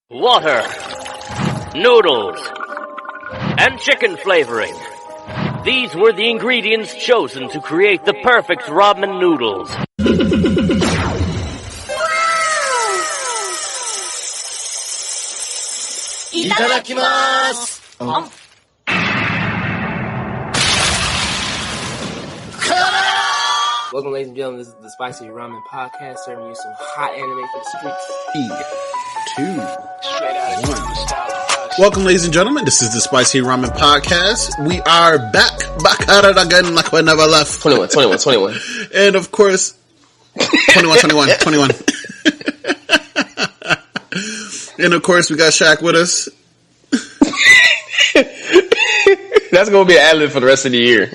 water, noodles, and chicken flavoring. These were the ingredients chosen to create the perfect ramen noodles. Itadakimasu! Welcome, ladies and gentlemen. This is the Spicy Ramen Podcast, serving you some hot anime for the streets. Welcome, ladies and gentlemen. This is the Spicy Ramen Podcast. We are back at it again like we never left. 21. And of course, 21. And of course, we got Shaq with us. That's going to be an ad-lib for the rest of the year.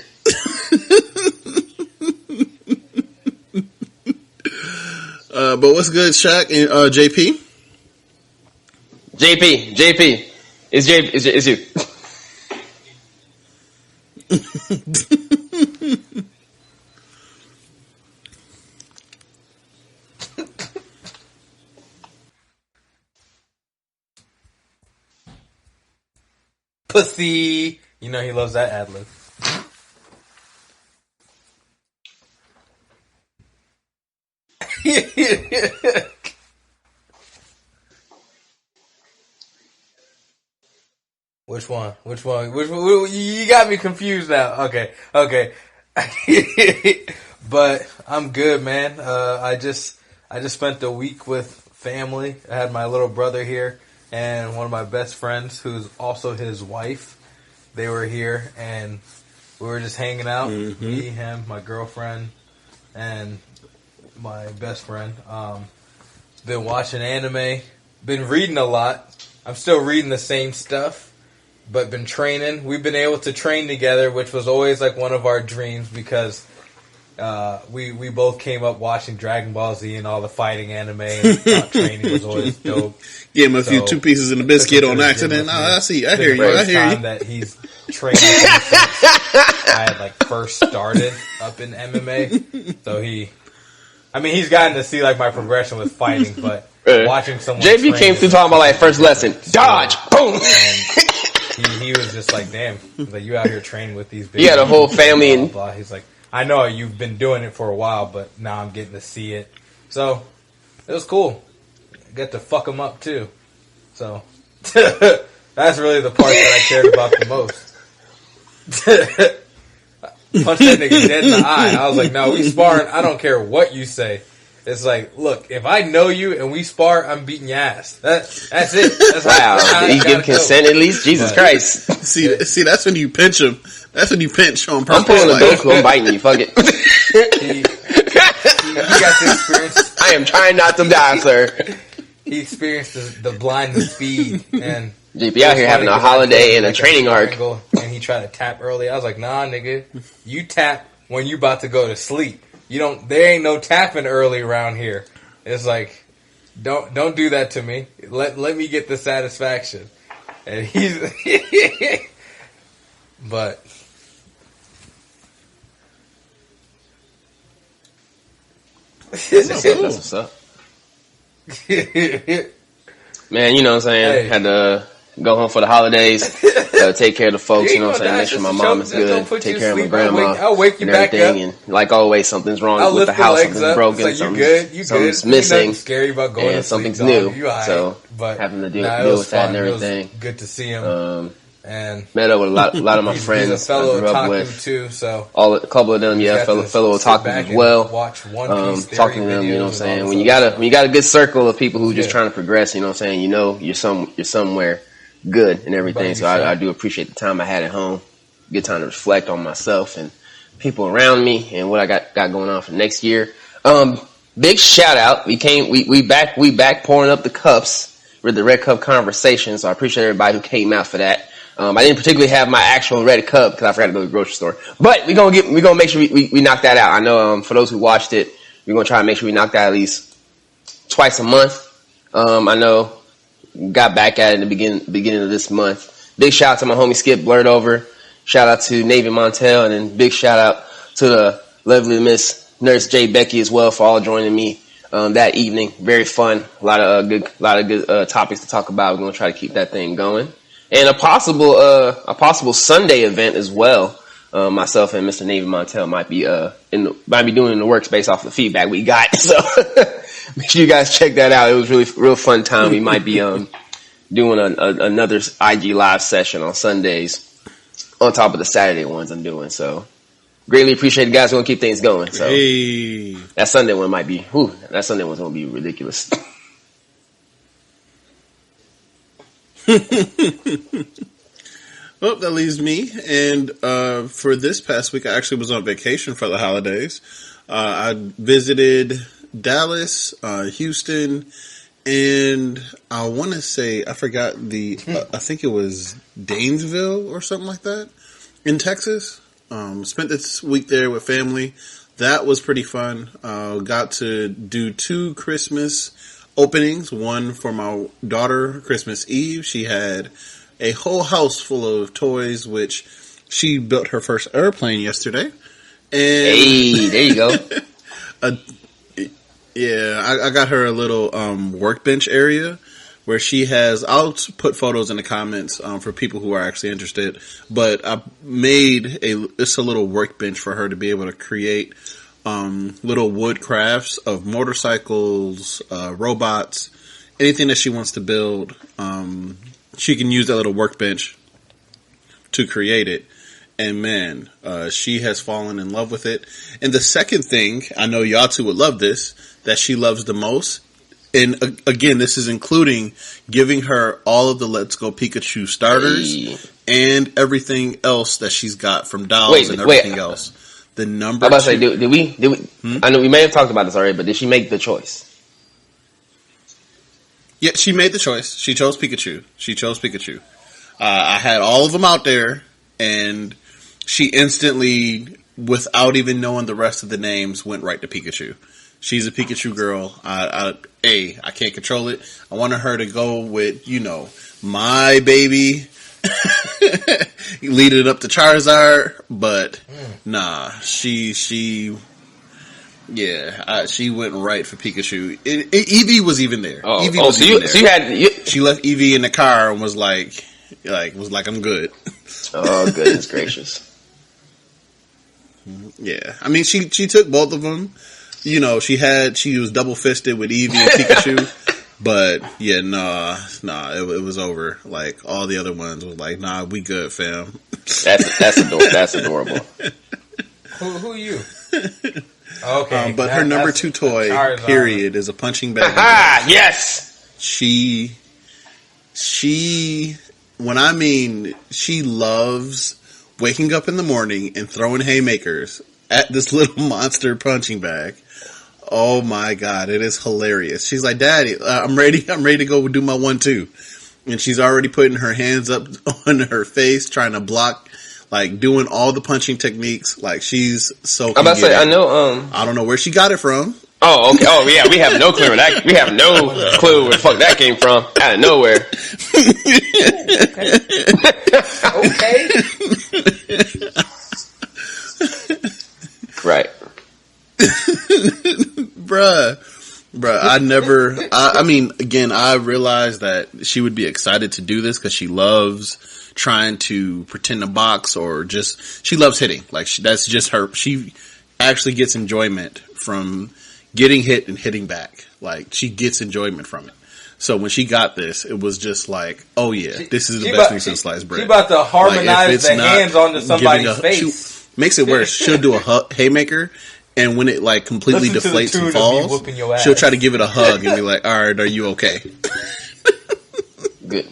But what's good, Shaq and JP? JP. It's you. Pussy. You know he loves that ad-lib. Which one? You got me confused now. Okay. But I'm good, man. I just spent the week with family. I had my little brother here and one of my best friends, who's also his wife. They were here and we were just hanging out. Mm-hmm. Me, him, my girlfriend, and my best friend. Been watching anime. Been reading a lot. I'm still reading the same stuff. But been training. We've been able to train together, which was always like one of our dreams because we both came up watching Dragon Ball Z and all the fighting anime, and thought training was always dope. Gave him a few 2 pieces in the biscuit on accident. I hear you. That he's training since I had like first started up in MMA. So he's gotten to see like my progression with fighting, but watching someone JP came through talking about like first lesson. Dodge! Boom! And he was just like, damn, like you out here training with these big He had a whole family and blah, blah. He's like, I know you've been doing it for a while, but now I'm getting to see it. So it was cool. I got to fuck him up too. So that's really the part that I cared about the most. Punch that nigga dead in the eye. I was like, no, we sparring. I don't care what you say. It's like, look, if I know you and we spar, I'm beating your ass. That's it. That's wow. You give consent at least? Jesus Christ. See, that's when you pinch him. That's when you pinch on purpose. I'm pulling the Goku. I'm biting you. Fuck it. He got the experience. I am trying not to die, sir. He experienced the blind speed. And JP out here having a holiday and a training arc. And he tried to tap early. I was like, nah, nigga. You tap when you about to go to sleep. There ain't no tapping early around here. It's like, don't do that to me. Let me get the satisfaction. And he's, but. That's what's up. Man, you know what I'm saying? Hey. Had to go home for the holidays, take care of the folks, you know what I'm saying? Make sure my mom is good, take care of my grandma, I'll wake you and back everything. up. And like always, something's wrong I'll with the lift your house, legs something's up. broken, It's like, you something's good. missing, Nothing scary about going and to something's sleep, new. dog. You all right. So but having to deal it with was that fun. and everything. It was good to see him. And met up with a lot of my friends he's a fellow I grew up otaku with. Too, so A couple of them, fellow otakus as well. Watch One Piece talking to them, you know what I'm saying? When you got a good circle of people who just trying to progress, you know what I'm saying? You know you're somewhere good and everything. So I do appreciate the time I had at home. Good time to reflect on myself and people around me and what I got going on for next year. Big shout out. We back pouring up the cups with the Red Cup conversation. So I appreciate everybody who came out for that. I didn't particularly have my actual Red Cup because I forgot to go to the grocery store. But we're gonna make sure we knock that out. I know for those who watched it, we're gonna try to make sure we knock that at least twice a month. I know got back at it in the beginning of this month. Big shout out to my homie Skip Blurred Over. Shout out to Navy Montel, and then big shout out to the lovely Miss Nurse J Becky as well for all joining me that evening. Very fun. A lot of good topics to talk about. We're going to try to keep that thing going. And a possible Sunday event as well. Myself and Mr. Navy Montel might be doing in the works based off the feedback we got. So make sure you guys check that out. It was really real fun time. We might be doing another IG live session on Sundays on top of the Saturday ones I'm doing. So greatly appreciate it, guys. We're gonna keep things going. So hey. That Sunday one might be that Sunday one's gonna be ridiculous. Well, that leaves me. And for this past week, I actually was on vacation for the holidays. I visited Dallas, Houston, and I want to say, I forgot I think it was Danesville or something like that in Texas. Spent this week there with family. That was pretty fun. Got to do 2 Christmas openings. One for my daughter, Christmas Eve. She had a whole house full of toys, which she built her first airplane yesterday. And hey, there you go. I got her a little workbench area where she has. I'll put photos in the comments for people who are actually interested. But I made it's a little workbench for her to be able to create little wood crafts of motorcycles, robots, anything that she wants to build. She can use that little workbench to create it. And man, she has fallen in love with it. And the second thing, I know y'all two would love this, that she loves the most. And again, this is including giving her all of the Let's Go Pikachu starters and everything else that she's got from dolls and everything else. The number. I'm about to say, did we? I know we may have talked about this already, but did she make the choice? Yeah, she made the choice. She chose Pikachu. I had all of them out there, and she instantly, without even knowing the rest of the names, went right to Pikachu. She's a Pikachu girl. I can't control it. I wanted her to go with, my baby, lead it up to Charizard, but nah, she went right for Pikachu. Eevee was even there. She left Eevee in the car and was like, I'm good. Oh, goodness gracious. Yeah. I mean, she took both of them. She was double fisted with Eevee and Pikachu, but yeah, it was over. Like all the other ones was like, nah, we good, fam. That's adorable. Who are you? Okay. But her number 2 toy, period, is a punching bag. Yes! She loves waking up in the morning and throwing haymakers at this little monster punching bag. Oh my God, it is hilarious. She's like, Daddy, I'm ready to go do my 1-2. And she's already putting her hands up on her face, trying to block, like doing all the punching techniques. Like she's so. I'm about to say, I know. I don't know where she got it from. Oh, okay. Oh, yeah. We have no clue where that. We have no clue where the fuck that came from. Out of nowhere. Okay. Right. Bruh, I mean, again, I realized that she would be excited to do this because she loves trying to pretend to box or she loves hitting. Like, that's just her. She actually gets enjoyment from getting hit and hitting back. Like, she gets enjoyment from it. So when she got this, it was just like, oh yeah, this is the best thing since sliced bread. She about to harmonize the hands onto somebody's face. Makes it worse. She'll do a haymaker, and when it like completely deflates and falls, she'll try to give it a hug and be like, all right, are you okay? Good.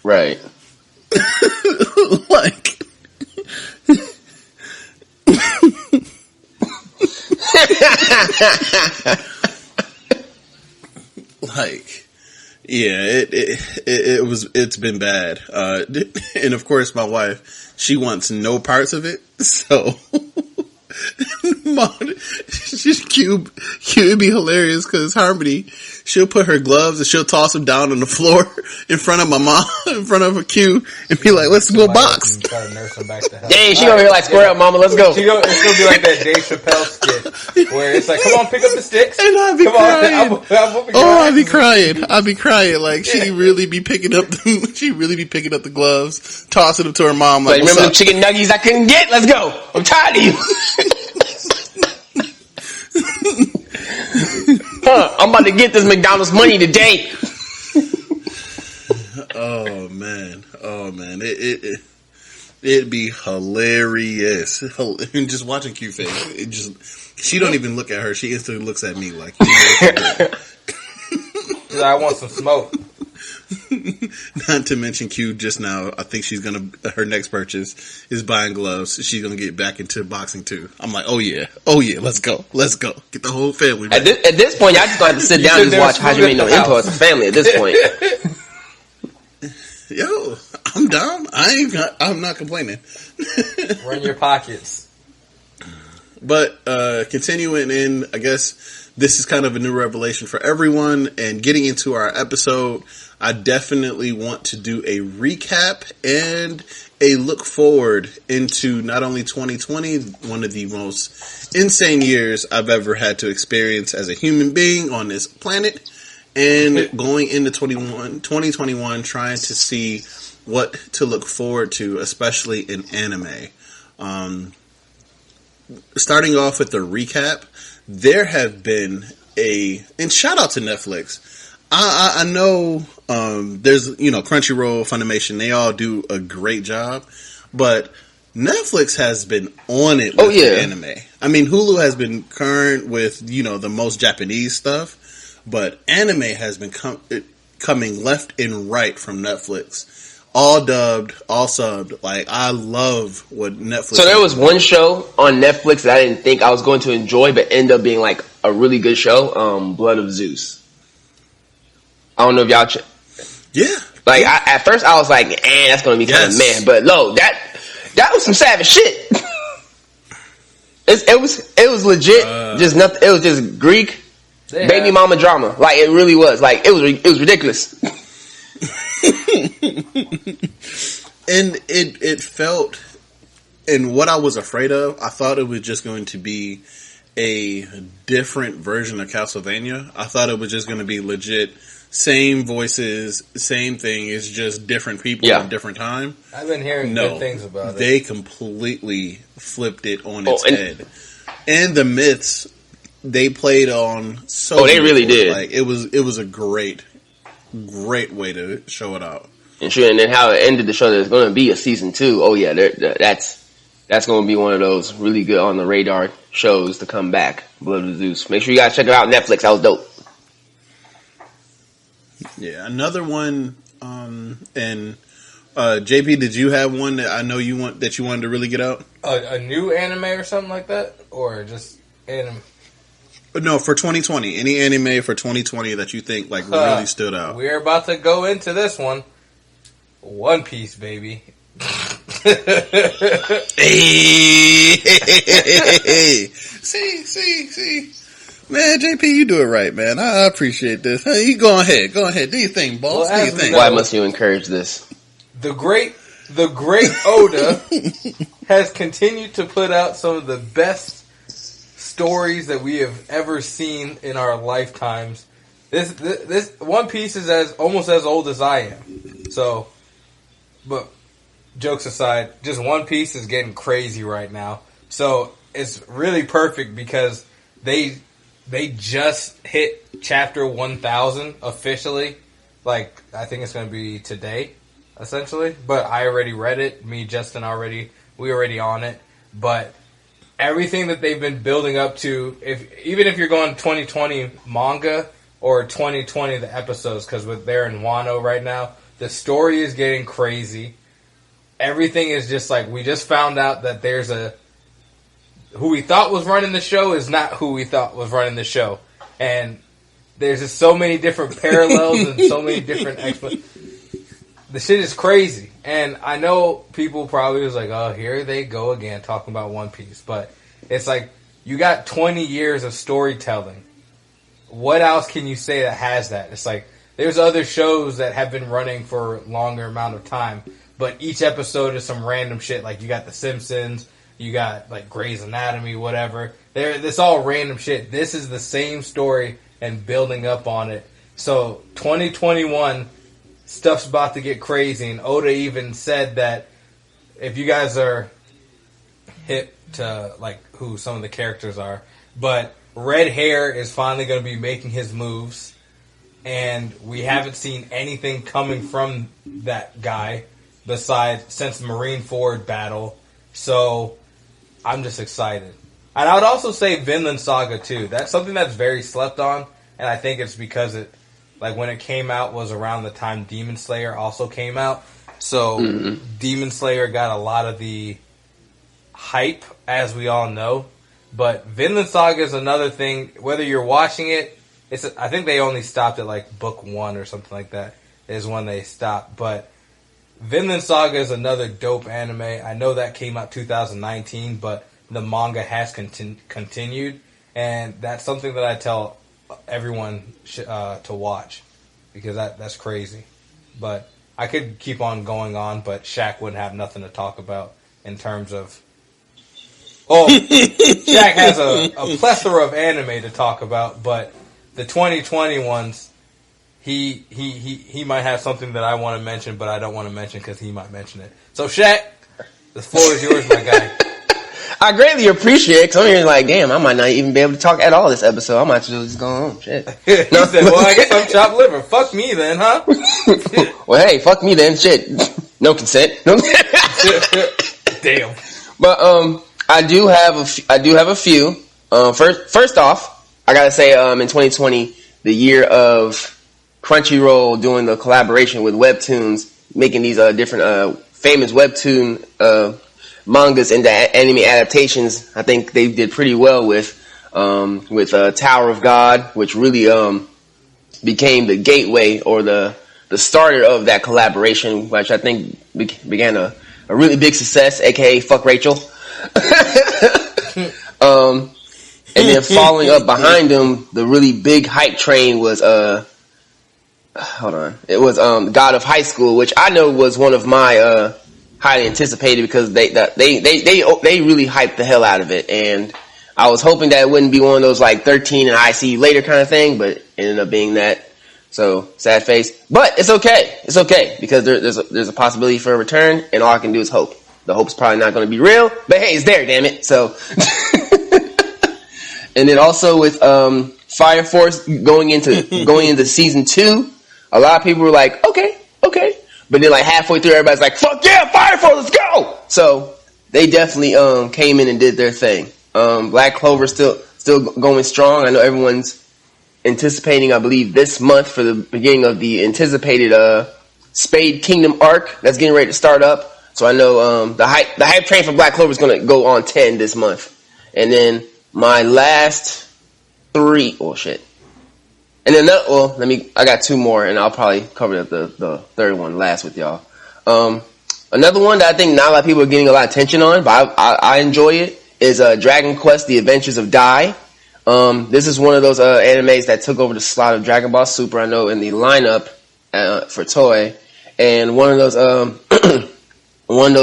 Right. Like. Like, yeah, it's been bad. And of course my wife, she wants no parts of it. So Mom, just Cube. It'd be hilarious because Harmony, she'll put her gloves and she'll toss them down on the floor in front of my mom, in front of a Q, and be like, "Let's go box." Try to nurse him back to health. Dang, she gonna be like, "Square up, mama, let's go." It's gonna be like that Dave Chappelle skit where it's like, "Come on, pick up the sticks." And I'd be Come crying. on, I'm whooping your I'd be ass. crying. I'd be crying. Like she'd really be picking up the gloves, tossing them to her mom. Like, Like, remember the chicken nuggies I couldn't get? Let's go. I'm tired of you. I'm about to get this McDonald's money today. Oh man. It'd be hilarious. And just watching Q face, she don't even look at her. She instantly looks at me like, She's like, I want some smoke. Not to mention Q just now, I think her next purchase is buying gloves. She's gonna get back into boxing too. I'm like, oh yeah, let's go. Get the whole family back. At this point, y'all just gonna have to sit down and just watch Hajime no Ippo as a family at this point. Yo, I'm down. I'm not complaining. Run your pockets. But continuing in, I guess this is kind of a new revelation for everyone. And getting into our episode, I definitely want to do a recap and a look forward into not only 2020, one of the most insane years I've ever had to experience as a human being on this planet, and going into 2021, trying to see what to look forward to, especially in anime. Starting off with the recap, there have been and shout out to Netflix. I know there's Crunchyroll, Funimation, they all do a great job, but Netflix has been on it with the anime. I mean, Hulu has been current with the most Japanese stuff, but anime has been coming left and right from Netflix. All dubbed, all subbed. Like, I love what Netflix. So there was one show on Netflix that I didn't think I was going to enjoy, but ended up being like a really good show. Blood of Zeus. I don't know if y'all. Yeah. Like at first I was like, that's going to be kind of meh. But that was some savage shit. It was legit. Just nothing. It was just Greek baby mama drama. Like, it really was. Like, it was ridiculous. And it felt, and what I was afraid of, I thought it was just going to be a different version of Castlevania. I thought it was just going to be legit, same voices, same thing. It's just different people at a different time. I've been hearing good things about it. They completely flipped it on its head. And the myths they played on they really did. Like, it was a great way to show it out. And sure, and then how it ended the show, there's going to be a season 2. Oh yeah, that's going to be one of those really good on the radar shows to come back. Blood of Zeus. Make sure you guys check it out on Netflix. That was dope. Yeah, another one. And JP, did you have one that I know you wanted to really get out? A new anime or something like that, or just anime? No, for 2020. Any anime for 2020 that you think like really stood out? We're about to go into this one. One Piece, baby. Hey. See. Man, JP, you do it right, man. I appreciate this. Hey, you go ahead. Do your thing, boss. Do your thing. Why must you encourage this? The great Oda has continued to put out some of the best stories that we have ever seen in our lifetimes. This One Piece is almost as old as I am. So, but jokes aside, just One Piece is getting crazy right now. So it's really perfect because they just hit chapter 1000 officially. Like, I think it's going to be today, essentially. But I already read it. Me, Justin, we already on it. But everything that they've been building up to, even if you're going 2020 manga or 2020 the episodes, because they're in Wano right now, the story is getting crazy. Everything is just like, we just found out that there's who we thought was running the show is not who we thought was running the show. And there's just so many different parallels and so many different the shit is crazy. And I know people probably was like, oh, here they go again talking about One Piece. But It's like, you got 20 years of storytelling. What else can you say that has that? It's like, there's other shows that have been running for a longer amount of time, but each episode is some random shit. Like, you got The Simpsons, you got, like, Grey's Anatomy, whatever. It's all random shit. This is the same story and building up on it. So, 2021, stuff's about to get crazy, and Oda even said that if you guys are hip to, like, who some of the characters are, but Red Hair is finally going to be making his moves, and we haven't seen anything coming from that guy since Marineford battle. So I'm just excited. And I would also say Vinland Saga too. That's something that's very slept on, and I think it's because it, like, when it came out was around the time Demon Slayer also came out. So Demon Slayer got a lot of the hype, as we all know. But Vinland Saga is another thing. Whether you're watching it, I think they only stopped at like book 1 or something like that is when they stopped. But Vinland Saga is another dope anime. I know that came out 2019, but the manga has continued, and that's something that I tell everyone to watch, because that's crazy. But I could keep on going on, but Shaq wouldn't have nothing to talk about in terms of. Oh, Shaq has a plethora of anime to talk about, but the 2020 ones, he might have something that I want to mention, but I don't want to mention because he might mention it. So, Shaq, the floor is yours, my guy. I greatly appreciate it, because I'm here like, damn, I might not even be able to talk at all this episode. I might just go home. Shit. He said, well, I guess I'm chopped liver. Fuck me then, huh? Well, hey, fuck me then. Shit. No consent. Damn. But, I do have a few. First off, I gotta say, in 2020, the year of Crunchyroll doing the collaboration with Webtoons, making these different famous Webtoon mangas into anime adaptations, I think they did pretty well with Tower of God, which really became the gateway or the starter of that collaboration, which I think began a really big success, aka fuck Rachel. And then following up behind them, the really big hype train was it was God of High School, which I know was one of my highly anticipated, because they really hyped the hell out of it, and I was hoping that it wouldn't be one of those like 13 and I see you later kind of thing, but it ended up being that. So sad face, but it's okay because there's a possibility for a return, and all I can do is hope. The hope's probably not going to be real, but hey, it's there, damn it. So, and then also with Fire Force going into season 2, a lot of people were like, okay, but then like halfway through, everybody's like, fuck yeah, Fire Force, let's go. So they definitely came in and did their thing. Black Clover still going strong. I know everyone's anticipating, I believe, this month for the beginning of the anticipated Spade Kingdom arc that's getting ready to start up. So I know the hype train for Black Clover is going to go on 10 this month. And then my last 3, and then I got 2 more, and I'll probably cover the third one last with y'all. Another one that I think not a lot of people are getting a lot of attention on, but I enjoy it, is Dragon Quest: The Adventures of Dai. This is one of those animes that took over the slot of Dragon Ball Super, I know, in the lineup for Toei. And one of those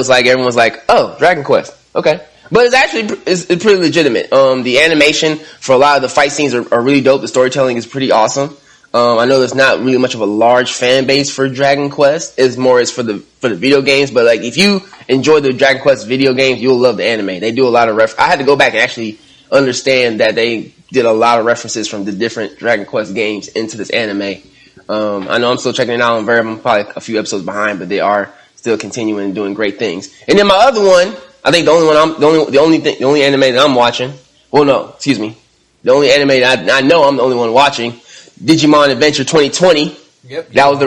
like everyone's like, oh, Dragon Quest, okay, but it's pretty legitimate. The animation for a lot of the fight scenes are really dope. The storytelling is pretty awesome. I know there's not really much of a large fan base for Dragon Quest. It's more for the video games. But like, if you enjoy the Dragon Quest video games, you'll love the anime. They do a lot of I had to go back and actually understand that they did a lot of references from the different Dragon Quest games into this anime. I know I'm still checking it out. I'm probably a few episodes behind, but they are still continuing and doing great things. And then my other one, I think the only anime that I'm watching. Well, no, excuse me. The only anime that I know I'm the only one watching, Digimon Adventure 2020. Yep. That was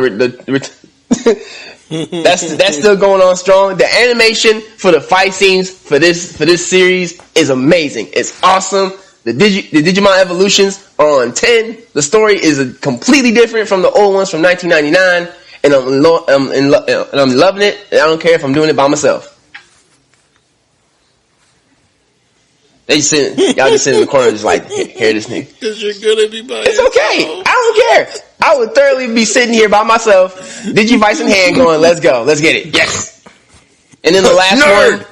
that's still going on strong. The animation for the fight scenes for this series is amazing. It's awesome. The Digimon Evolutions are on 10. The story is completely different from the old ones from 1999. And I'm loving it, and I don't care if I'm doing it by myself. They just y'all just sit in the corner, just like, hear this nigga. Because you're gonna be by It's okay. I don't care. I would thoroughly be sitting here by myself, Digivice in hand, going, "Let's go, let's get it, yes." And then the last one.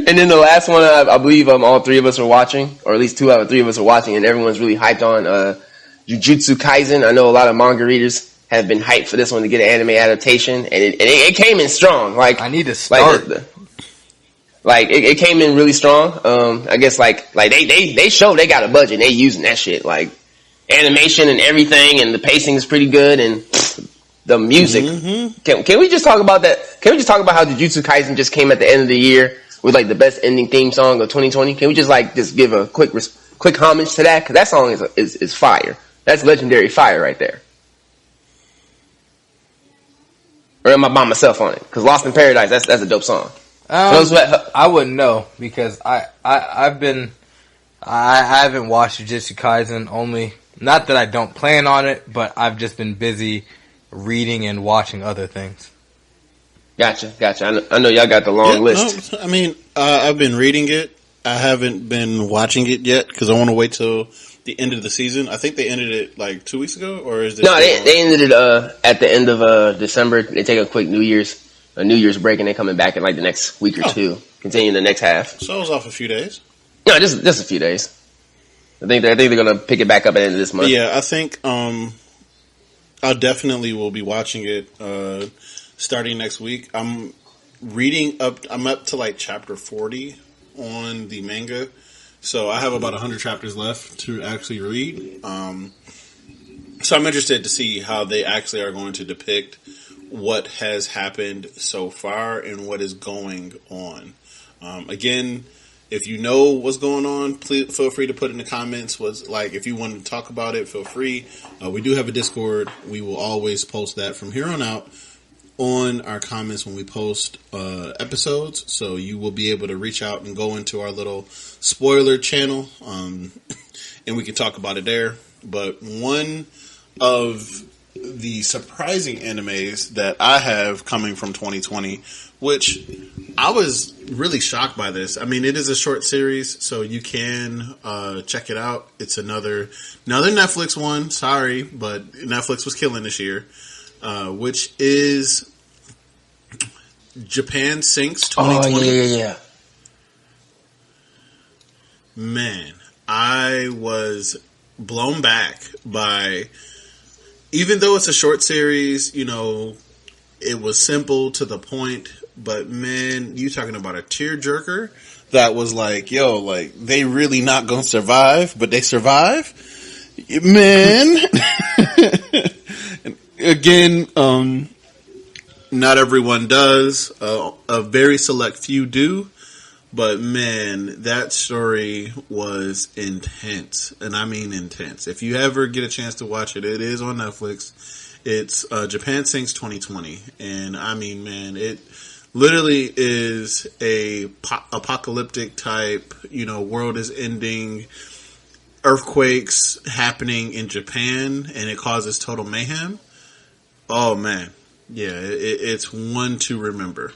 And then the last one, I believe all three of us are watching, or at least 2 out of 3 of us are watching, and everyone's really hyped on Jujutsu Kaisen. I know a lot of manga readers have been hyped for this one to get an anime adaptation, and it came in strong. Like, I need to start. Like it came in really strong. I guess like they showed they got a budget. They using that shit, like animation and everything, and the pacing is pretty good, and the music. Mm-hmm. Can we just talk about that? Can we just talk about how Jujutsu Kaisen just came at the end of the year with like the best ending theme song of 2020? Can we just give a quick homage to that? Because that song is fire. That's legendary fire right there. Or am I by myself on it? Because Lost in Paradise, that's a dope song. I wouldn't know because I haven't watched Jujutsu Kaisen. Only, not that I don't plan on it, but I've just been busy reading and watching other things. Gotcha. I know y'all got the long list. No, I mean, I've been reading it. I haven't been watching it yet because I want to wait till the end of the season. I think they ended it like 2 weeks ago, or is it? No, they ended it at the end of December. They take a quick New Year's break, and they're coming back in like the next week or two, continuing the next half. So I was off a few days. No, just a few days. I think they're gonna pick it back up at the end of this month. Yeah, I think I definitely will be watching it starting next week. I'm up to like chapter 40 on the manga. So I have about 100 chapters left to actually read. So I'm interested to see how they actually are going to depict what has happened so far and what is going on. Again, if you know what's going on, please feel free to put in the comments. If you want to talk about it, feel free. We do have a Discord. We will always post that from here on out on our comments when we post episodes, so you will be able to reach out and go into our little spoiler channel, and we can talk about it there. But one of the surprising animes that I have coming from 2020, which I was really shocked by this. I mean, it is a short series, so you can check it out. It's another Netflix one. Sorry, but Netflix was killing this year. Which is Japan Sinks 2020. Oh, yeah. Man, I was blown back by, even though it's a short series, it was simple to the point, but man, you talking about a tearjerker that was like, they really not gonna survive, but they survive? Man. Again, not everyone does. A very select few do. But man, that story was intense. And I mean intense. If you ever get a chance to watch it, it is on Netflix. It's Japan Sinks 2020. And I mean, man, it literally is a apocalyptic type, world is ending, earthquakes happening in Japan, and it causes total mayhem. Oh man, yeah, it's one to remember.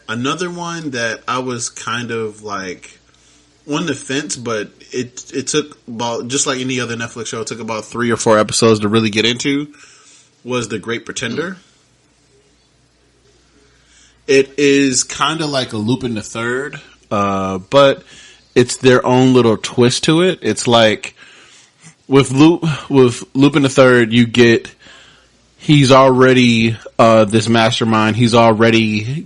Another one that I was kind of like on the fence, but it took about, just like any other Netflix show, it took about 3 or 4 episodes to really get into, was The Great Pretender. It is kind of like a Lupin the Third, but it's their own little twist to it. It's like with Lupin the Third, you get, he's already this mastermind. He's already,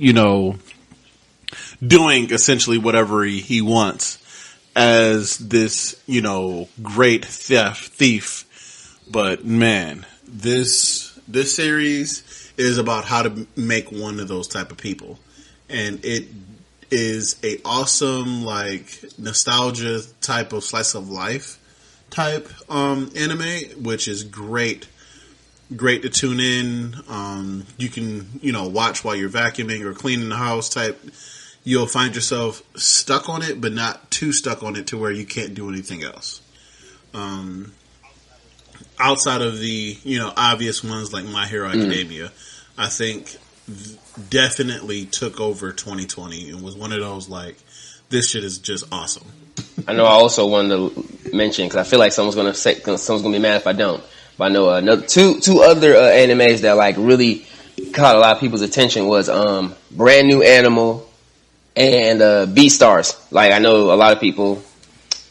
doing essentially whatever he wants as this, great thief. But man, this series is about how to make one of those type of people. And it is a awesome, like, nostalgia type of slice of life type anime, which is great to tune in. You can, watch while you're vacuuming or cleaning the house type. You'll find yourself stuck on it, but not too stuck on it to where you can't do anything else. Outside of the, obvious ones like My Hero Academia, I think definitely took over 2020 and was one of those like, this shit is just awesome. I know I also wanted to mention, because I feel like someone's going to be mad if I don't. But I know another two other animes that like really caught a lot of people's attention was Brand New Animal and Beastars. Like I know a lot of people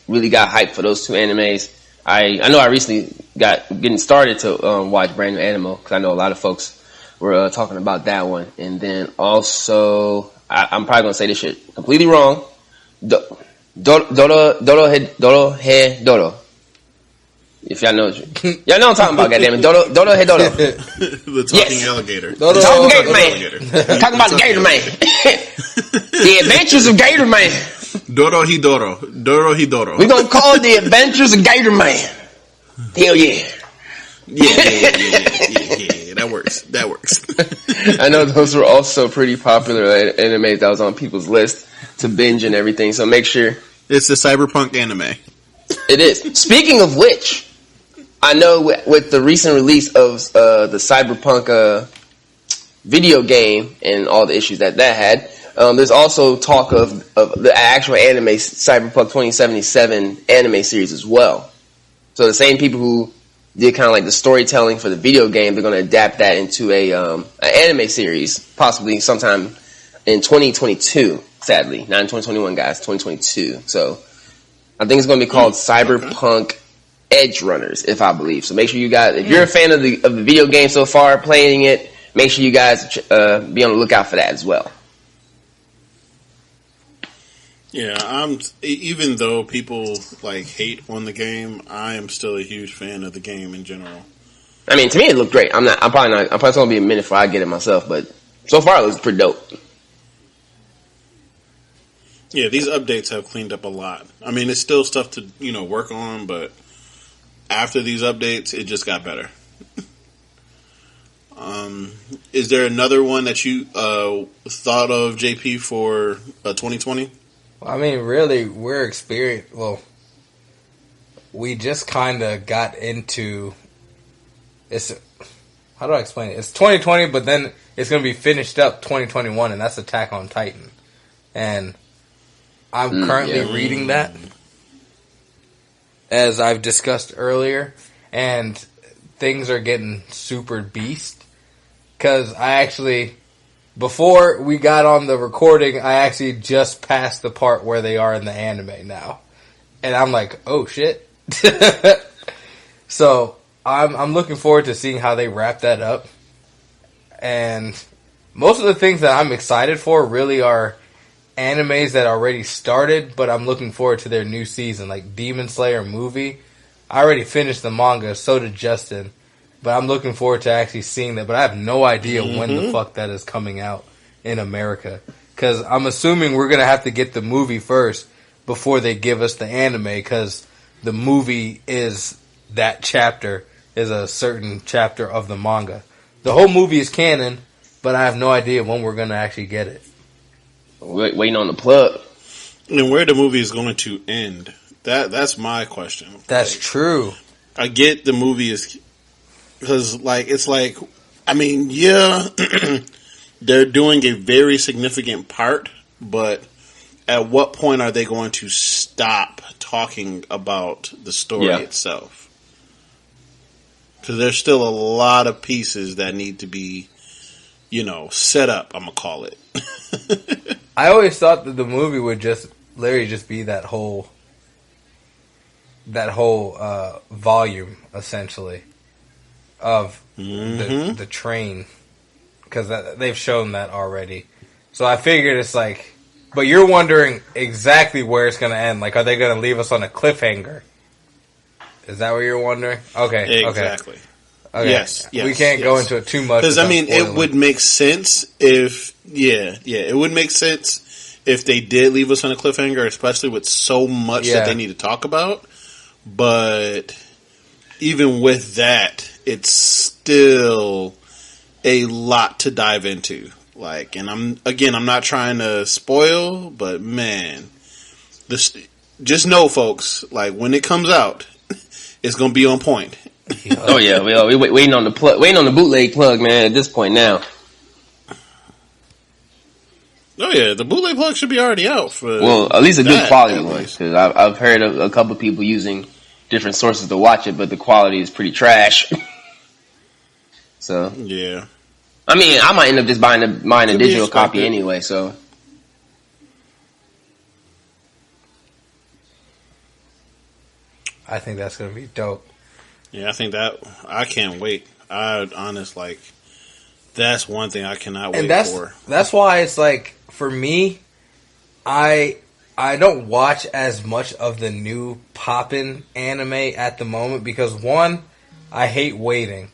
really got hyped for those two animes. I know I recently getting started to watch Brand New Animal because I know a lot of folks were talking about that one. And then also I'm probably gonna say this shit completely wrong. Dodo. If y'all know, y'all know what I'm talking about, goddammit. Dodo. The talking alligator. The talking Gator Man. Talking about the Gator Man. The Adventures of Gator Man. Doro. We're gonna call it The Adventures of Gator Man. Hell yeah. Yeah. That works. I know those were also pretty popular animes that was on people's list to binge and everything, so make sure. It's the cyberpunk anime. It is. Speaking of which, I know with the recent release of the Cyberpunk video game and all the issues that had, there's also talk of the actual anime Cyberpunk 2077 anime series as well. So the same people who did kind of like the storytelling for the video game, they're going to adapt that into an anime series, possibly sometime in 2022. Sadly, not in 2021, guys. 2022. So I think it's going to be called Cyberpunk Edge Runners, if I believe. So make sure you guys, if you're a fan of the video game so far, playing it, make sure you guys be on the lookout for that as well. Yeah, even though people like hate on the game, I am still a huge fan of the game in general. I mean, to me it looked great. I'm probably gonna be a minute before I get it myself, but so far it looks pretty dope. Yeah, these updates have cleaned up a lot. I mean, it's still stuff to, work on, but after these updates, it just got better. Is there another one that you thought of, JP, for 2020? I mean, really, we just kind of got into how do I explain it? It's 2020, but then it's going to be finished up 2021, and that's Attack on Titan. And I'm currently reading that, as I've discussed earlier, and things are getting super beast. Because before we got on the recording, I actually just passed the part where they are in the anime now. And I'm like, oh shit. So, I'm looking forward to seeing how they wrap that up. And most of the things that I'm excited for really are animes that already started, but I'm looking forward to their new season, like Demon Slayer movie. I already finished the manga, so did Justin, but I'm looking forward to actually seeing that, but I have no idea when the fuck that is coming out in America, because I'm assuming we're going to have to get the movie first before they give us the anime, because the movie is that chapter, is a certain chapter of the manga. The whole movie is canon, but I have no idea when we're going to actually get it. Waiting on the plug. And where the movie is going to end. That's my question. That's true. I get the movie is... Because, it's like... I mean, yeah... they're doing a very significant part, but at what point are they going to stop talking about the story itself? Because there's still a lot of pieces that need to be, set up, I'm going to call it. I always thought that the movie would just literally just be that whole volume, essentially, of the train, because they've shown that already. So I figured it's like, but you're wondering exactly where it's going to end. Like, are they going to leave us on a cliffhanger? Is that what you're wondering? Okay, exactly. Okay. Yes, we can't go into it too much. Because, it would make sense if... it would make sense if they did leave us on a cliffhanger, especially with so much that they need to talk about. But even with that, it's still a lot to dive into. And I'm not trying to spoil, but man, just know, folks, when it comes out, it's going to be on point. Oh yeah, we waiting on the bootleg plug, man. At this point now, Oh yeah, the bootleg plug should be already out. Well, at least a good quality at one, least. because I've heard of a couple people using different sources to watch it, but the quality is pretty trash. So Yeah. I mean, I might end up just buying a Could be digital copy expected. anyway. So I think that's gonna be dope. Yeah, I think that I can't wait. I honest like that's one thing I cannot wait And for. that's why it's like for me, I don't watch as much of the new poppin' anime at the moment because one, I hate waiting.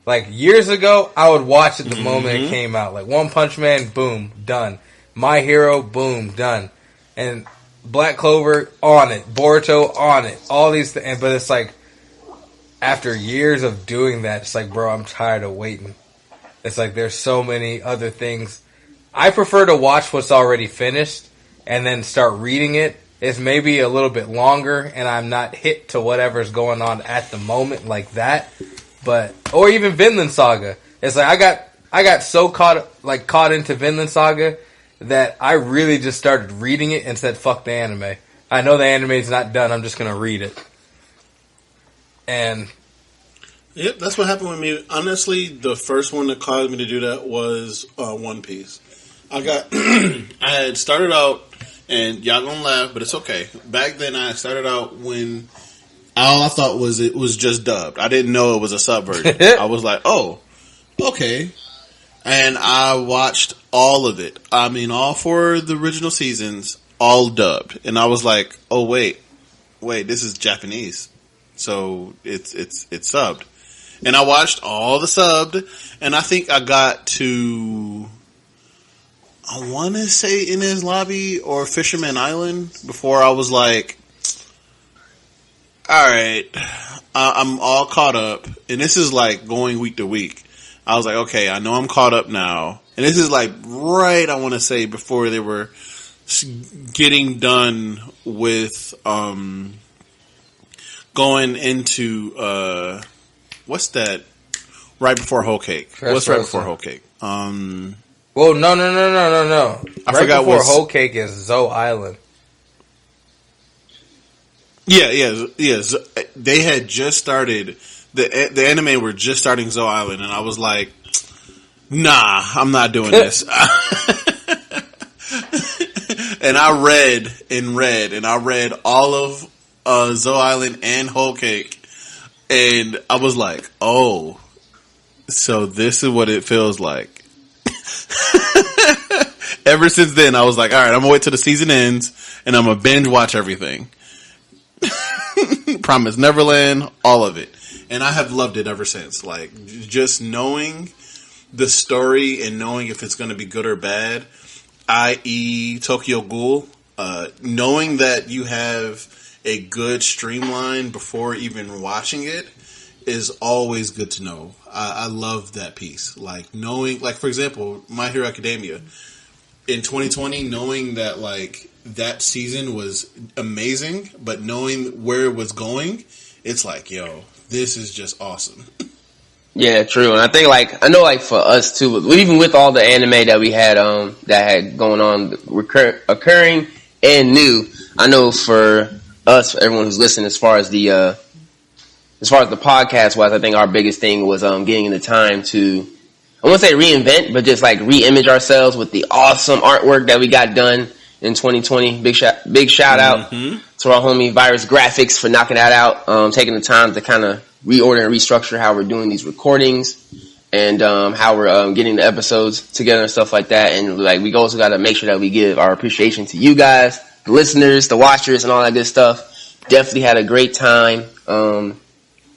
Like years ago, I would watch it the moment it came out. Like One Punch Man, boom, done. My Hero, boom, done. And Black Clover, on it. Boruto, on it. All these things. But it's like, after years of doing that, it's like, bro, I'm tired of waiting. It's like, there's so many other things. I prefer to watch what's already finished and then start reading it. It's maybe a little bit longer and I'm not hit to whatever's going on at the moment like that. But, or even Vinland Saga. It's like, I got so caught into Vinland Saga that I really just started reading it and said, fuck the anime. I know the anime's not done, I'm just gonna read it. And Yep, that's what happened with me. Honestly, the first one that caused me to do that was One Piece. I had started out, and y'all gonna laugh, but it's okay. Back then, I started out when all I thought was it was just dubbed. I didn't know it was a sub version. I was like, oh, okay. And I watched all of it. I mean, all 4 of the original seasons, all dubbed. And I was like, oh, wait, this is Japanese. So it's subbed. And I watched all the subbed, and I think I got to, I want to say Inez Lobby or Fisherman Island before I was like, all right, I'm all caught up. And this is like going week to week. I was like, okay, I know I'm caught up now. And this is like right, I want to say, before they were getting done with going into what's that? Right before Whole Cake. What's right before Whole Cake? well, no. I Right forgot before what's- Whole Cake is Zoe Island. Yeah. They had just started the anime were just starting Zoe Island, and I was like, nah, I'm not doing this. And I read, and I read all of Zoe Island and Whole Cake, and I was like, oh, so this is what it feels like. Ever since then, I was like, all right, I'm gonna wait till the season ends, and I'm gonna binge watch everything. Promise Neverland, all of it. And I have loved it ever since. Like, just knowing the story and knowing if it's going to be good or bad, i.e. Tokyo Ghoul, knowing that you have a good streamline before even watching it is always good to know. I love that piece. Like, knowing, like, for example, My Hero Academia. In 2020, knowing that, like, that season was amazing, but knowing where it was going, it's like, yo, this is just awesome. yeah, true. And I think I know for us too, even with all the anime that we had that had going on, occurring and new, I know for us, for everyone who's listening, as far as the podcast was, I think our biggest thing was getting in the time to, I won't say reinvent, but just like re-image ourselves with the awesome artwork that we got done in 2020. Big shout out to our homie Virus Graphics for knocking that out, taking the time to kind of reorder and restructure how we're doing these recordings and how we're getting the episodes together and stuff like that. And like we also got to make sure that we give our appreciation to you guys, the listeners, the watchers, and all that good stuff. Definitely had a great time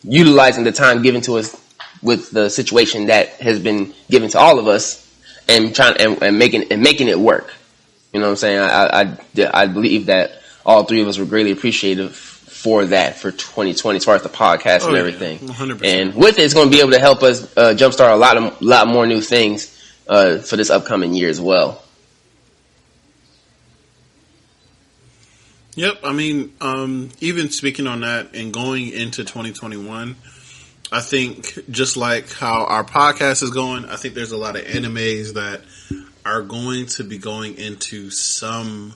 utilizing the time given to us with the situation that has been given to all of us, and trying and making it work. You know what I'm saying? I believe that all 3 of us were greatly appreciative for that for 2020 as far as the podcast and everything. 100%. And with it, it's going to be able to help us jumpstart a lot more new things for this upcoming year as well. Yep, I mean, even speaking on that and going into 2021, I think just like how our podcast is going, I think there's a lot of animes that are going to be going into some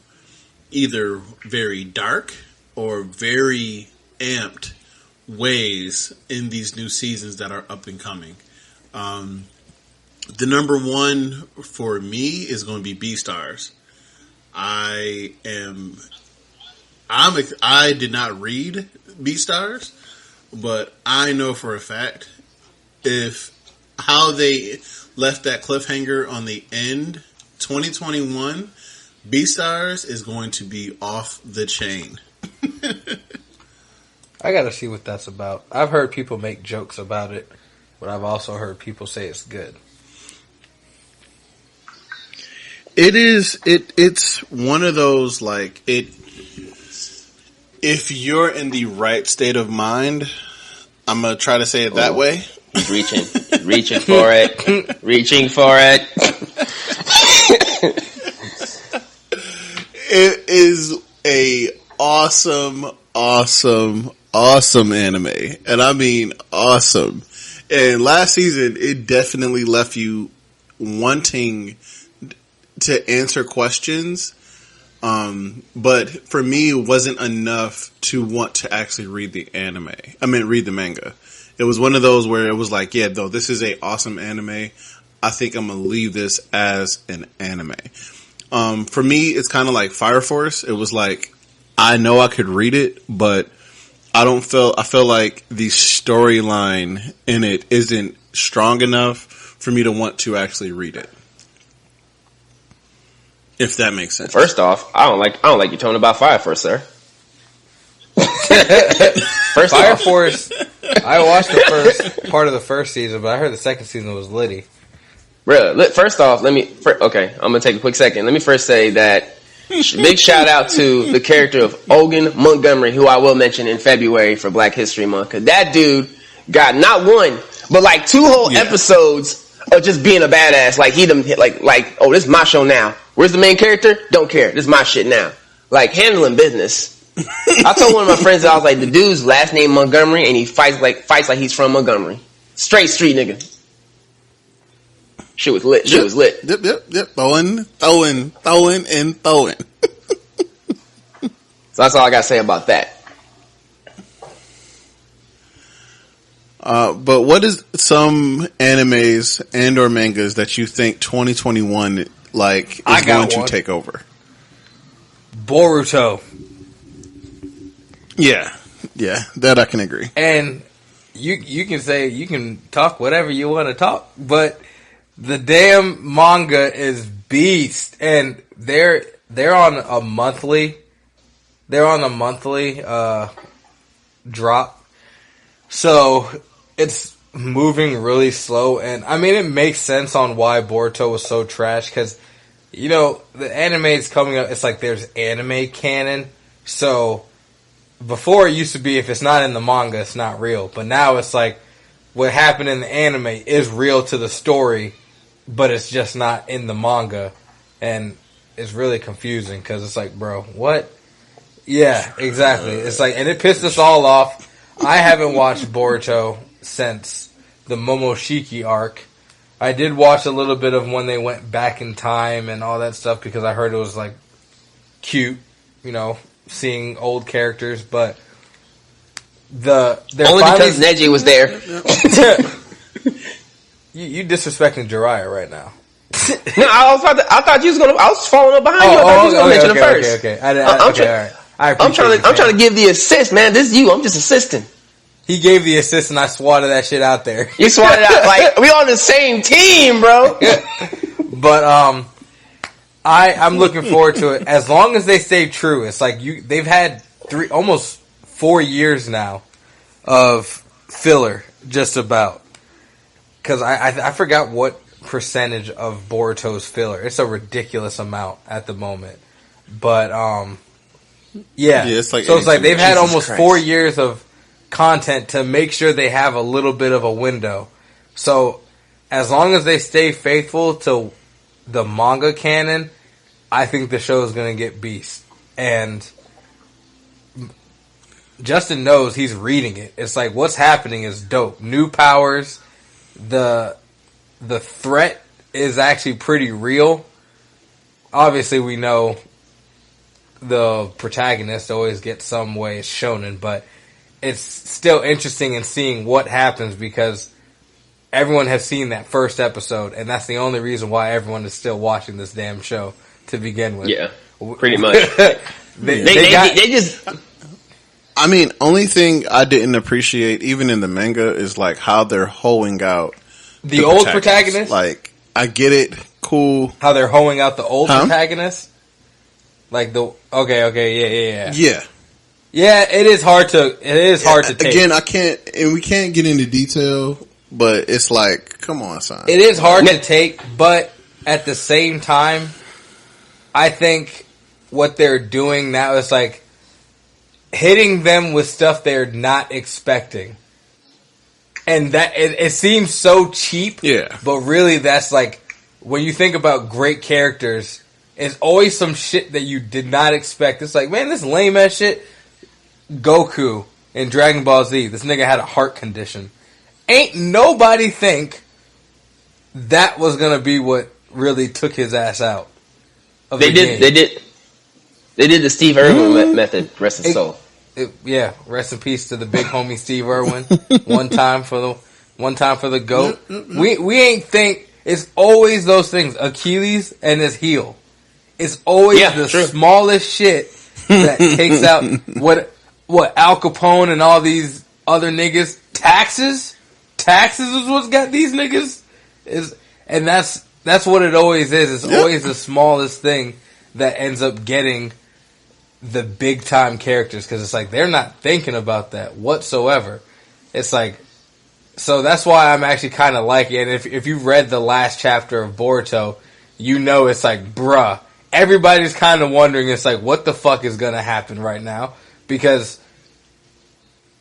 either very dark or very amped ways in these new seasons that are up and coming. The number one for me is going to be Beastars. I did not read Beastars, but I know for a fact if how they left that cliffhanger on the end, 2021, Beastars is going to be off the chain. I gotta see what that's about. I've heard people make jokes about it, but I've also heard people say it's good. It's one of those, like, if you're in the right state of mind, I'm going to try to say it that way. He's reaching for it. Reaching for it. It is a awesome anime. And I mean awesome. And last season, it definitely left you wanting to answer questions. But for me, it wasn't enough to want to actually read the anime. Read the manga. It was one of those where it was like, yeah, though, this is a awesome anime. I think I'm going to leave this as an anime. For me, it's kind of like Fire Force. It was like, I know I could read it, but I feel like the storyline in it isn't strong enough for me to want to actually read it. If that makes sense. First off, I don't like your tone about Fire Force, sir. Fire Force. I watched the first part of the first season, but I heard the second season was litty. Bro, first off, okay, I'm gonna take a quick second. Let me first say that big shout out to the character of Ogun Montgomery, who I will mention in February for Black History Month, because that dude got not one, but like 2 whole episodes of just being a badass. Like he like, oh, this is my show now. Where's the main character? Don't care. This is my shit now. Like handling business. I told one of my friends that I was like, the dude's last name Montgomery, and he fights like he's from Montgomery. Straight street nigga. Shit was lit. Shit was lit. Yep. Throwing. So that's all I gotta say about that. But what is some animes and or mangas that you think 2021 is going to take over? Boruto. Yeah, that I can agree. And you can talk whatever you want to talk, but the damn manga is beast, and they're on a monthly drop, so it's moving really slow. And I mean, it makes sense on why Boruto was so trash, because the anime is coming up. It's like there's anime canon, so. Before it used to be if it's not in the manga, it's not real. But now it's like what happened in the anime is real to the story, but it's just not in the manga. And it's really confusing because it's like, bro, what? Yeah, exactly. It's like, and it pissed us all off. I haven't watched Boruto since the Momoshiki arc. I did watch a little bit of when they went back in time and all that stuff because I heard it was like cute, seeing old characters, but only because Neji was there. you disrespecting Jiraiya right now. No, I thought you was gonna. I was following up behind you. I thought you was gonna mention it first. Okay. I'm trying to give the assist, man. This is you. I'm just assisting. He gave the assist, and I swatted that shit out there. You swatted out like we on the same team, bro. But I'm looking forward to it as long as they stay true. It's like they've had almost 4 years now of filler, just about. Because I forgot what percentage of Boruto's filler. It's a ridiculous amount at the moment. But it's like so. It's like they've had almost 4 years of content to make sure they have a little bit of a window. So as long as they stay faithful to the manga canon, I think the show is going to get beast. And Justin knows he's reading it. It's like what's happening is dope. New powers. The threat is actually pretty real. obviously we know the protagonist always gets some way it's shonen, but it's still interesting in seeing what happens because everyone has seen that first episode, and that's the only reason why everyone is still watching this damn show to begin with. Yeah, pretty much. they just. I mean, only thing I didn't appreciate, even in the manga, is like how they're hoeing out the old protagonist. Like, I get it, cool. How they're hoeing out the old protagonist. Like yeah. Yeah, it is hard to take. Again, I can't, and we can't get into detail, but it's like, come on, son. It is hard to take, but at the same time, I think what they're doing now is like hitting them with stuff they're not expecting. And that it seems so cheap, but really that's like, when you think about great characters, it's always some shit that you did not expect. It's like, man, this lame ass shit. Goku in Dragon Ball Z, this nigga had a heart condition. Ain't nobody think that was gonna be what really took his ass out. They did the Steve Irwin method. Rest his soul. Rest in peace to the big homie Steve Irwin. one time for the GOAT. We ain't think. It's always those things. Achilles and his heel. It's always the smallest shit that takes out what Al Capone and all these other niggas. Taxes is what's got these niggas. And that's what it always is. It's always the smallest thing that ends up getting the big time characters, because it's like they're not thinking about that whatsoever. It's like, so that's why I'm actually kind of liking it. And if you read the last chapter of Boruto, you know it's like, bruh, everybody's kind of wondering, it's like, what the fuck is gonna happen right now? Because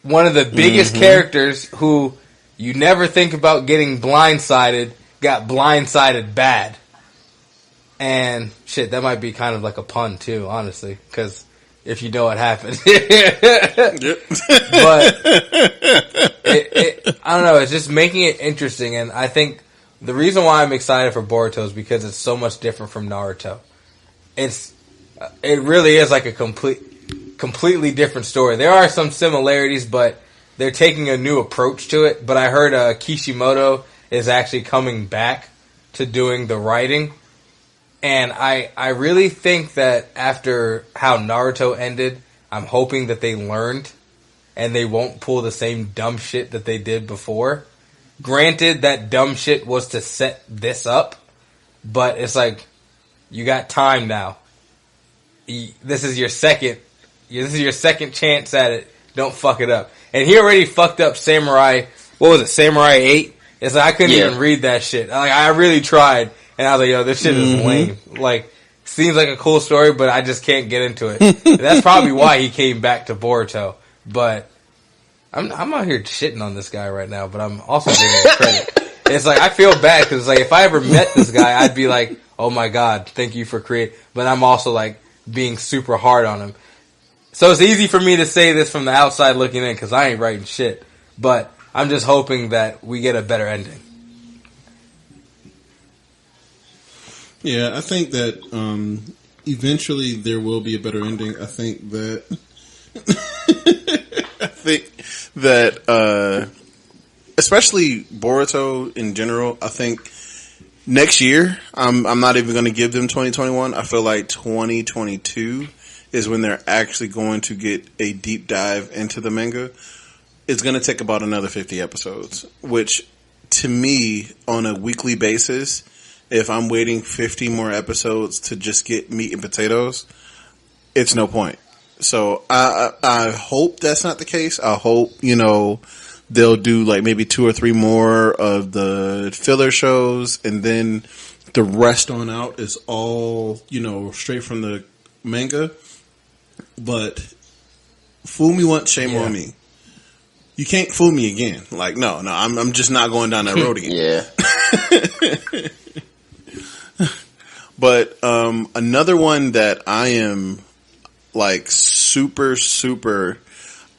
one of the biggest characters who you never think about getting blindsided got blindsided bad. And shit, that might be kind of like a pun too, honestly, because if you know what happened. But I don't know, it's just making it interesting, and I think the reason why I'm excited for Boruto is because it's so much different from Naruto. It really is like a completely different story. There are some similarities, but they're taking a new approach to it. But I heard Kishimoto is actually coming back to doing the writing. And I really think that after how Naruto ended, I'm hoping that they learned and they won't pull the same dumb shit that they did before. Granted, that dumb shit was to set this up, but it's like, you got time now. This is your second chance at it. Don't fuck it up. And he already fucked up Samurai. What was it? Samurai 8? It's like, I couldn't even read that shit. Like, I really tried. And I was like, yo, this shit is lame. Like, seems like a cool story, but I just can't get into it. That's probably why he came back to Boruto. But I'm out here shitting on this guy right now, but I'm also giving him credit. It's like, I feel bad, because like, if I ever met this guy, I'd be like, oh my god, thank you for creating. But I'm also like, being super hard on him. So it's easy for me to say this from the outside looking in, because I ain't writing shit. But I'm just hoping that we get a better ending. Yeah, I think that eventually there will be a better ending. I think that especially Boruto in general, I think next year, I'm not even going to give them 2021. I feel like 2022 is when they're actually going to get a deep dive into the manga. It's going to take about another 50 episodes, which to me, on a weekly basis, if I'm waiting 50 more episodes to just get meat and potatoes, it's no point. So I hope that's not the case. I hope, they'll do like maybe 2 or 3 more of the filler shows, and then the rest on out is all, straight from the manga. But fool me once, shame on me. You can't fool me again. Like, no, I'm just not going down that road again. Yeah. But another one that I am like super,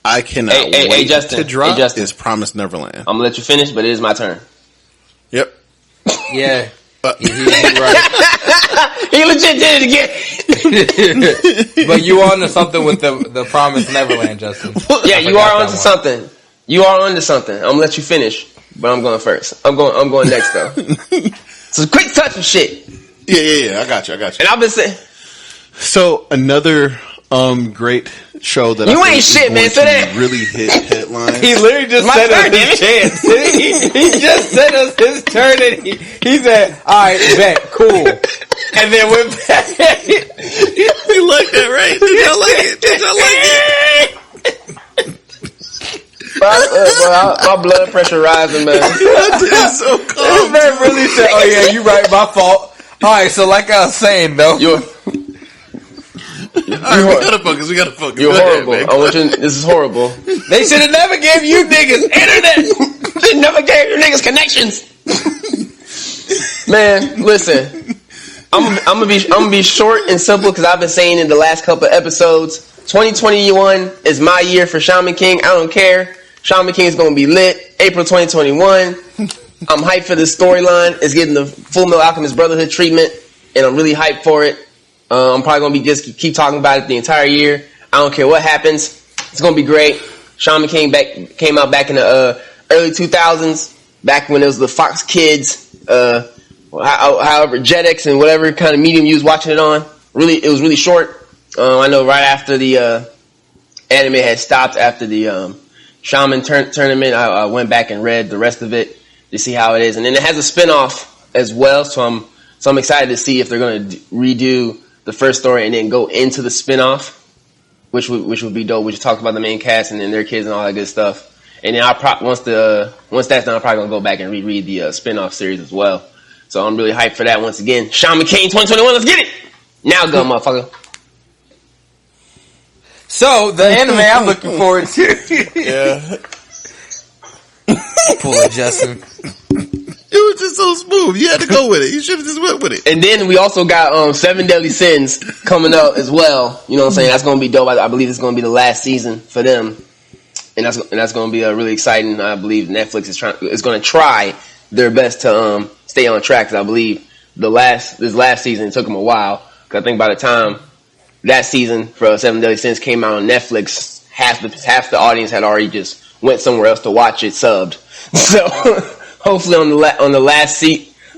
I cannot wait Justin, to drop is Promised Neverland. I'm gonna let you finish, but it is my turn. Yep. Yeah, he's right. He legit did it again. But you on to something with the Promised Neverland, Justin. Yeah, you are onto something. You are onto something. I'm gonna let you finish, but I'm going first. I'm going next though. So quick touch of shit. Yeah. I got you. And I've been saying. So another great show that You I ain't think shit, man. is So going that to really hit headlines. He literally just said us his chance. He just said us his turn, and he said, "All right, bet, cool," and then went back. You like that, right? Did y'all like it? Did y'all like it? My blood pressure rising, man. It's so This cold. man really said, "Oh yeah, you right, my fault." All right, so like I was saying though, All right, we gotta focus. You're Go ahead, horrible. man. I want you. This is horrible. they should have never gave you niggas internet. They never gave you niggas connections. Man, listen. I'm gonna be short and simple because I've been saying in the last couple of episodes, 2021 is my year for Shaman King. I don't care. Shaman King is gonna be lit. April 2021. I'm hyped for this storyline. It's getting the Full Metal Alchemist Brotherhood treatment, and I'm really hyped for it. I'm probably gonna be just keep talking about it the entire year. I don't care what happens. It's gonna be great. Shaman King came out back in the early 2000s, back when it was the Fox Kids, however Jetix and whatever kind of medium you was watching it on. It was really short. I know right after the anime had stopped after the Shaman tournament, I went back and read the rest of it to see how it is, and then it has a spinoff as well. So I'm excited to see if they're going to redo the first story and then go into the spinoff, which would be dope. We just talked about the main cast and then their kids and all that good stuff. And then once that's done, I'm probably gonna go back and reread the spinoff series as well. So I'm really hyped for that once again. Shaman King 2021, let's get it! Now go, motherfucker. So the anime I'm looking forward to. Yeah. Poor Justin. It was just so smooth. You had to go with it. You should have just went with it. And then we also got Seven Deadly Sins coming up as well. You know what I'm saying? That's gonna be dope. I believe it's gonna be the last season for them. And that's going to be really exciting. I believe Netflix is going to try their best to stay on track. Because I believe this last season took them a while. Because I think by the time that season for Seven Deadly Sins came out on Netflix, half the audience had already just went somewhere else to watch it subbed. So hopefully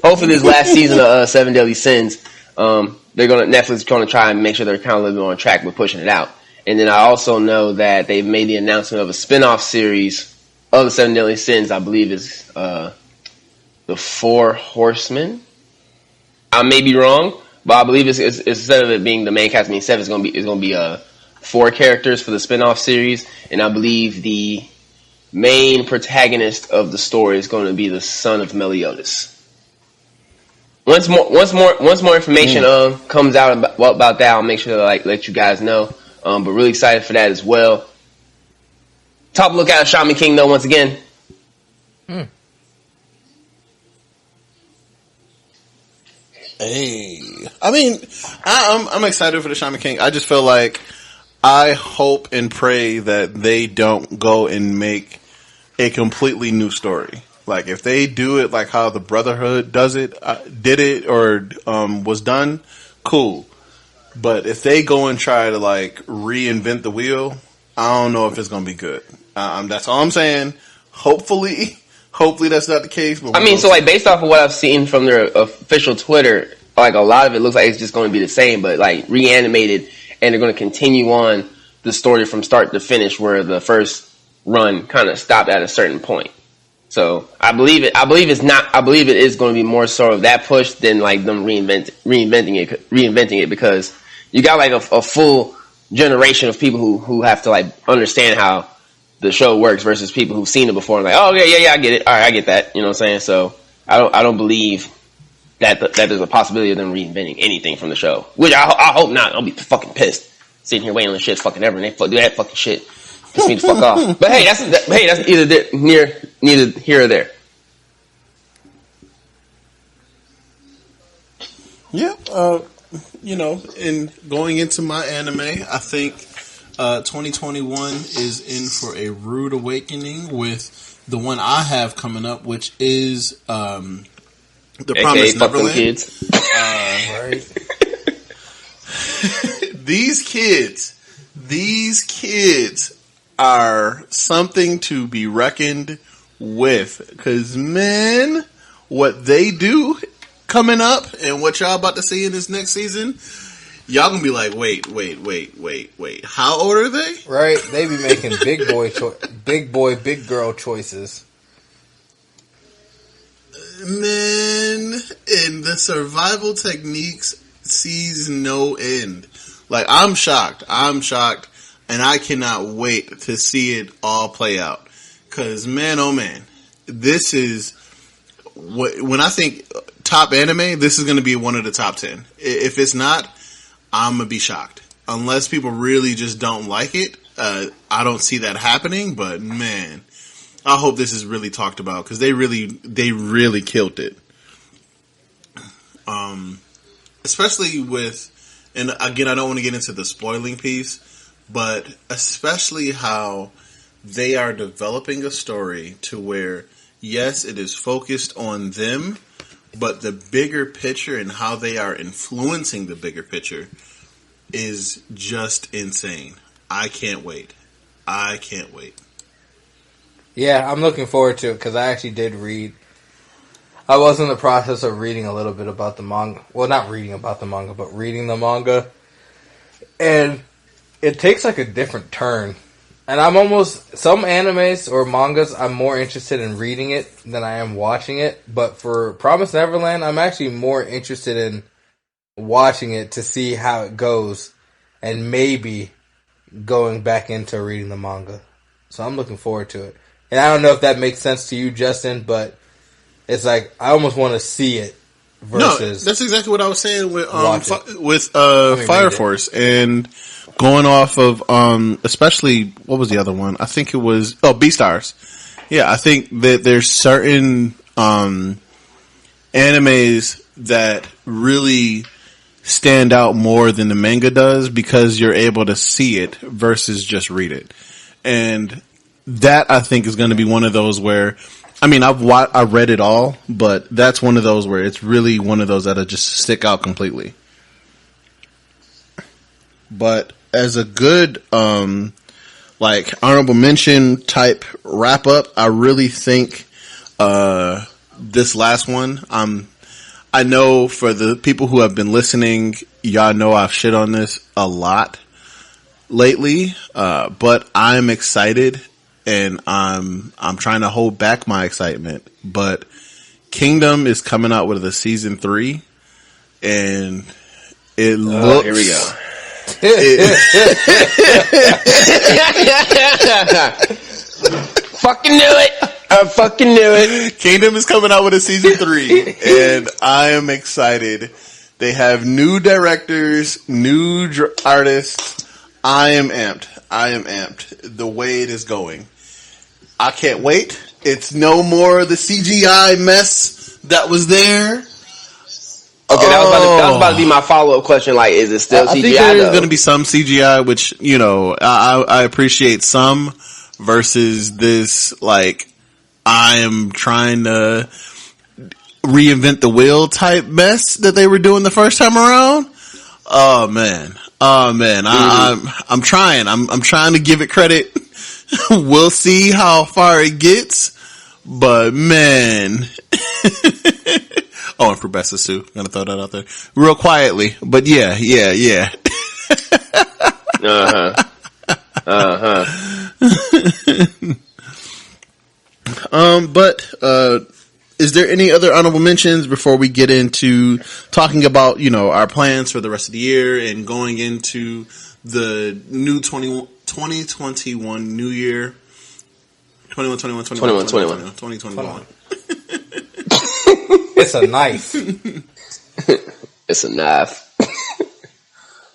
hopefully this last season of Seven Deadly Sins, Netflix is going to try and make sure they're kind of a little bit on track with pushing it out. And then I also know that they've made the announcement of a spin-off series of the Seven Deadly Sins. I believe is the Four Horsemen. I may be wrong, but I believe it's instead of it being the main cast being seven, it's going to be 4 characters for the spin-off series. And I believe the main protagonist of the story is going to be the son of Meliodas. Once more information comes out about that, I'll make sure to let you guys know. But really excited for that as well. Top lookout at Shaman King though, once again. Hey, I mean, I'm excited for the Shaman King. I just feel like I hope and pray that they don't go and make a completely new story. Like if they do it like how the Brotherhood did it or was done, cool. But if they go and try to like reinvent the wheel, I don't know if it's gonna be good. That's all I'm saying. Hopefully that's not the case. But so like based off of what I've seen from their official Twitter, like a lot of it looks like it's just going to be the same, but like reanimated, and they're going to continue on the story from start to finish, where the first run kind of stopped at a certain point. So I believe it is going to be more so of that push than like them reinventing it, because you got like a full generation of people who have to like understand how the show works versus people who've seen it before and like, oh yeah, I get it. All right, I get that. You know what I'm saying? So I don't believe that there's a possibility of them reinventing anything from the show, which I hope not. I'll be fucking pissed sitting here waiting on shit fucking ever, and they do that fucking shit. Piss me the fuck off. But hey, that's neither here or there. Yeah, in going into my anime, I think 2021 is in for a rude awakening with the one I have coming up, which is the Promised Neverland. Kids. Right. These kids are something to be reckoned with. Because, man, what they do coming up and what y'all about to see in this next season, y'all gonna be like, wait. How old are they? Right. They be making big boy, big girl choices. Man, and the survival techniques sees no end. Like, I'm shocked, and I cannot wait to see it all play out. Cause, man, oh man, this is, when I think top anime, this is going to be one of the top 10. If it's not, I'm going to be shocked. Unless people really just don't like it, I don't see that happening, but man, I hope this is really talked about because they really killed it. Especially with, and again, I don't want to get into the spoiling piece, but especially how they are developing a story to where, yes, it is focused on them, but the bigger picture and how they are influencing the bigger picture is just insane. I can't wait. Yeah, I'm looking forward to it because I actually did read. I was in the process of reading a little bit about the manga. Well, not reading about the manga, but reading the manga. And it takes like a different turn. And I'm almost, some animes or mangas, I'm more interested in reading it than I am watching it. But for Promised Neverland, I'm actually more interested in watching it to see how it goes. And maybe going back into reading the manga. So I'm looking forward to it. And I don't know if that makes sense to you, Justin, but it's like, I almost want to see it versus... No, that's exactly what I was saying with Fire Force. And going off of, especially, what was the other one? I think it was, Beastars. Yeah, I think that there's certain animes that really stand out more than the manga does because you're able to see it versus just read it. And that, I think, is going to be one of those where, I mean, I read it all, but that's one of those where it's really one of those that'll just stick out completely. But as a good, like, honorable mention type wrap up, I really think, this last one, I know for the people who have been listening, y'all know I've shit on this a lot lately, but I'm excited and I'm trying to hold back my excitement. But Kingdom is coming out with a season 3, and it looks. Here we go. Fucking knew it. I fucking knew it. Kingdom is coming out with a season 3, and I am excited. They have new directors, new artists. I am amped. The way it is going. I can't wait. It's no more the CGI mess that was there. Okay, that was about to be my follow-up question. Like, is it still CGI? I think there's going to be some CGI, which, you know, I appreciate some versus this, like, I am trying to reinvent the wheel type mess that they were doing the first time around. Oh man. I'm trying. I'm trying to give it credit. We'll see how far it gets, but man. Oh, and Professor Sue. I'm gonna throw that out there real quietly, but yeah. But is there any other honorable mentions before we get into talking about, you know, our plans for the rest of the year and going into the new 2021 new year? 2021. It's a knife. It's a knife.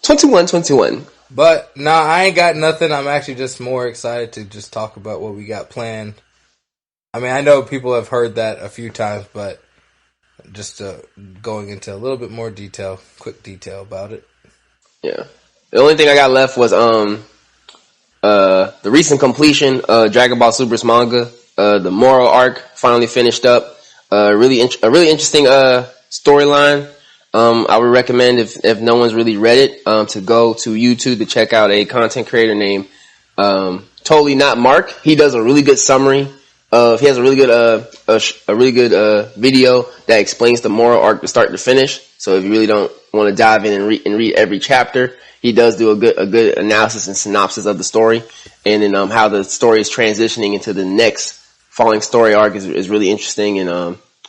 21. But no, I ain't got nothing. I'm actually just more excited to just talk about what we got planned. I mean, I know people have heard that a few times, but just going into a little bit more quick detail about it. Yeah. The only thing I got left was the recent completion of Dragon Ball Super's manga. The Moro arc finally finished up. A really interesting storyline. I would recommend if no one's really read it, to go to YouTube to check out a content creator named Totally Not Mark. He does a really good summary of. He has a really good video that explains the moral arc to start to finish. So if you really don't want to dive in and read every chapter, he does do a good analysis and synopsis of the story, and then how the story is transitioning into the next following story arc is really interesting, and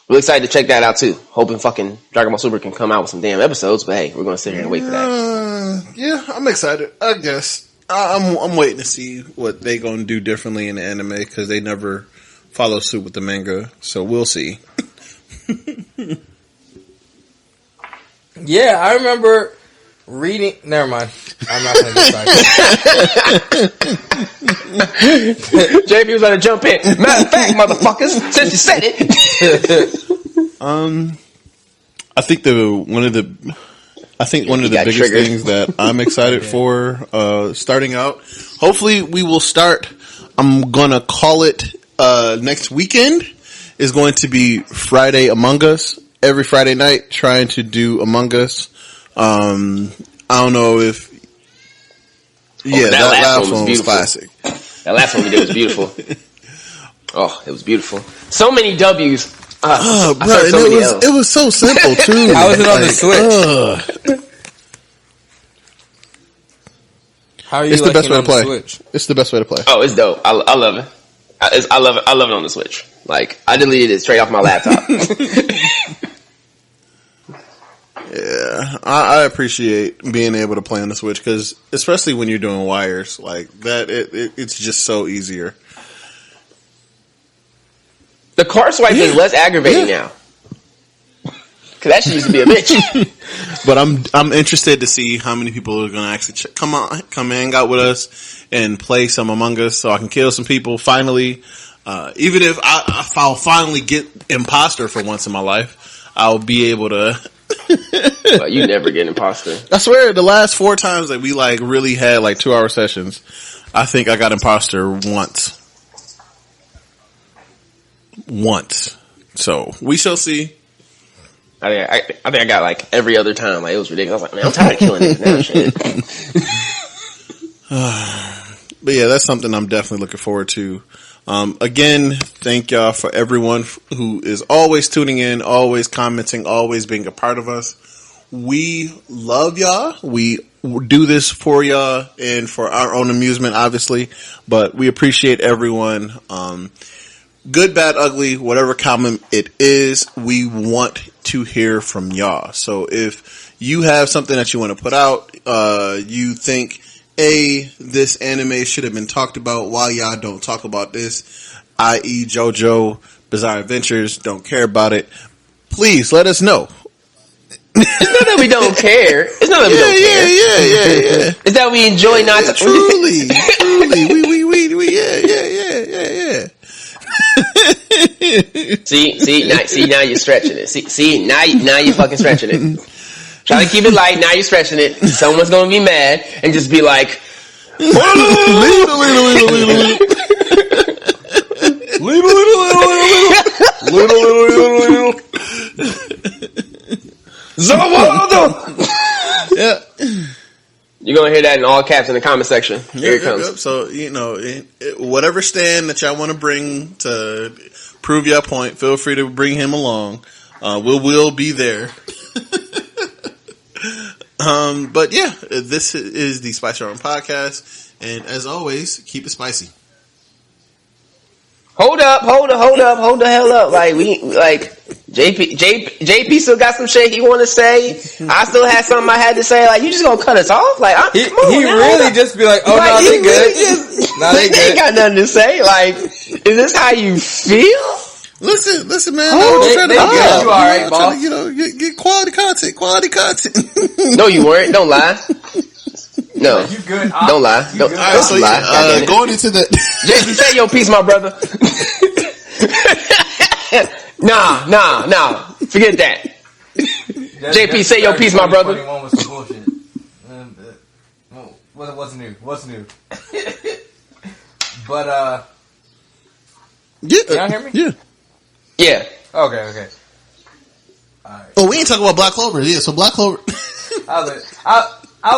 really excited to check that out too. Hoping fucking Dragon Ball Super can come out with some damn episodes, but hey, we're gonna sit here and wait for that. Yeah, I'm excited. I guess I'm waiting to see what they gonna do differently in the anime because they never follow suit with the manga, so we'll see. Yeah, I remember reading. Never mind. I'm not going to get started. JP was about to jump in. Matter of fact, motherfuckers, since you said it. I think one of the biggest triggered. things that I'm excited for starting out. Hopefully, we will start. I'm gonna call it next weekend is going to be Friday Among Us. Every Friday night, trying to do Among Us. I don't know if. Yeah, that last one was classic. That last one we did was beautiful. Oh, it was beautiful. So many W's. Bro, it was so simple too. How was it on the Switch? How are you? It's the best way to play. Switch? It's the best way to play. Oh, it's dope. I love it. I love it. I love it on the Switch. Like, I deleted it straight off my laptop. Yeah, I appreciate being able to play on the Switch because, especially when you're doing wires like that, it's just so easier. The card swipe is less aggravating now. Cause that shit used to be a bitch. But I'm interested to see how many people are going to actually come hang out with us and play some Among Us so I can kill some people finally. Even if I'll finally get imposter for once in my life, I'll be able to. Well, you never get imposter. I swear, the last 4 times that we really had 2-hour sessions, I think I got imposter once. So we shall see. I think I got every other time. It was ridiculous. I was like, man, I'm tired of killing it now. Shit. But yeah, that's something I'm definitely looking forward to. Again, thank y'all for everyone who is always tuning in, always commenting, always being a part of us. We love y'all. We do this for y'all and for our own amusement, obviously, but we appreciate everyone. Good, bad, ugly, whatever comment it is, we want to hear from y'all. So if you have something that you want to put out, you think, this anime should have been talked about, why y'all don't talk about this, i.e. JoJo Bizarre Adventures, don't care about it, please let us know. It's not that we don't care. It's not that we don't care. Yeah. It's that we enjoy not to. Truly. See, now you're stretching it. See, now you're fucking stretching it. Try to keep it light, now you're stretching it. Someone's gonna be mad and just be like, Yeah. You're gonna hear that in all caps in the comment section. Here it comes. Yep. So, whatever stand that y'all want to bring to prove your point, feel free to bring him along. We'll be there. But yeah, this is the Spice Your Own Podcast, and as always, keep it spicy. Hold the hell up. JP still got some shit he want to say. I still had something I had to say. You just gonna cut us off? He really just be like, oh no, they good. They ain't got nothing to say. Is this how you feel? Listen, man. You all right, boss? Get quality content. No, you weren't. Don't lie. No, you good? Don't lie. Don't lie. Going into the JP, say your piece, my brother. Nah. Forget that. JP, say your piece, my brother. Was some bullshit. What's new? But yeah, can y'all hear me? Yeah. Yeah. Okay. Alright. Oh, we ain't talking about Black Clover. Yeah, so Black Clover. I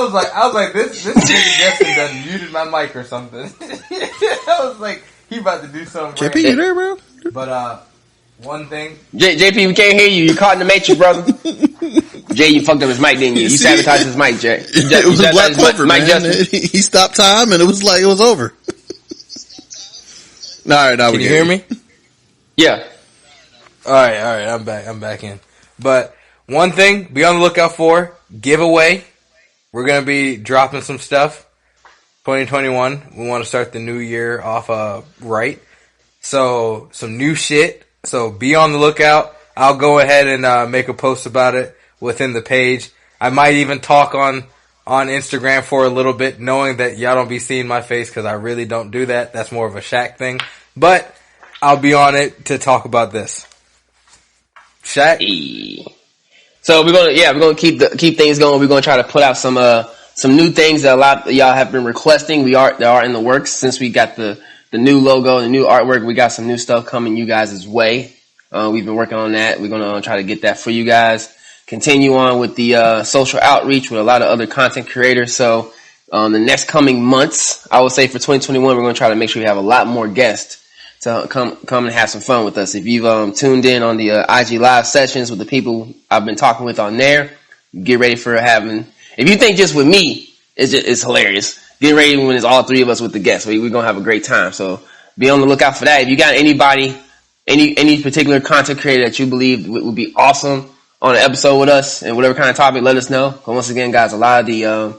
was like, this nigga Justin done muted my mic or something. I was like, he about to do something. JP, you there, bro? But one thing, JP, we can't hear you. You caught in the matrix, brother. Jay, you fucked up his mic, didn't you? You sabotaged his mic, Jay. It was Black Clover, man. He stopped time, and it was over. All right, now can you hear me? Yeah. All right, I'm back in. But one thing, be on the lookout for giveaway. We're gonna be dropping some stuff. 2021. We want to start the new year off right. So some new shit. So be on the lookout. I'll go ahead and make a post about it within the page. I might even talk on Instagram for a little bit, knowing that y'all don't be seeing my face because I really don't do that. That's more of a Shaq thing. But I'll be on it to talk about this. Shaq? So we're gonna keep things going. We're gonna try to put out some new things that a lot of y'all have been requesting. They are in the works since we got the new logo, the new artwork. We got some new stuff coming you guys' way. We've been working on that. We're gonna try to get that for you guys. Continue on with the social outreach with a lot of other content creators. So the next coming months, I would say for 2021, we're gonna try to make sure we have a lot more guests to come and have some fun with us. If you've tuned in on the IG live sessions with the people I've been talking with on there, get ready for having. If you think just with me, it's hilarious. Get ready when it's all three of us with the guests. We're gonna have a great time. So be on the lookout for that. If you got anybody, any particular content creator that you believe would be awesome on an episode with us and whatever kind of topic, let us know. But once again, guys, a lot of the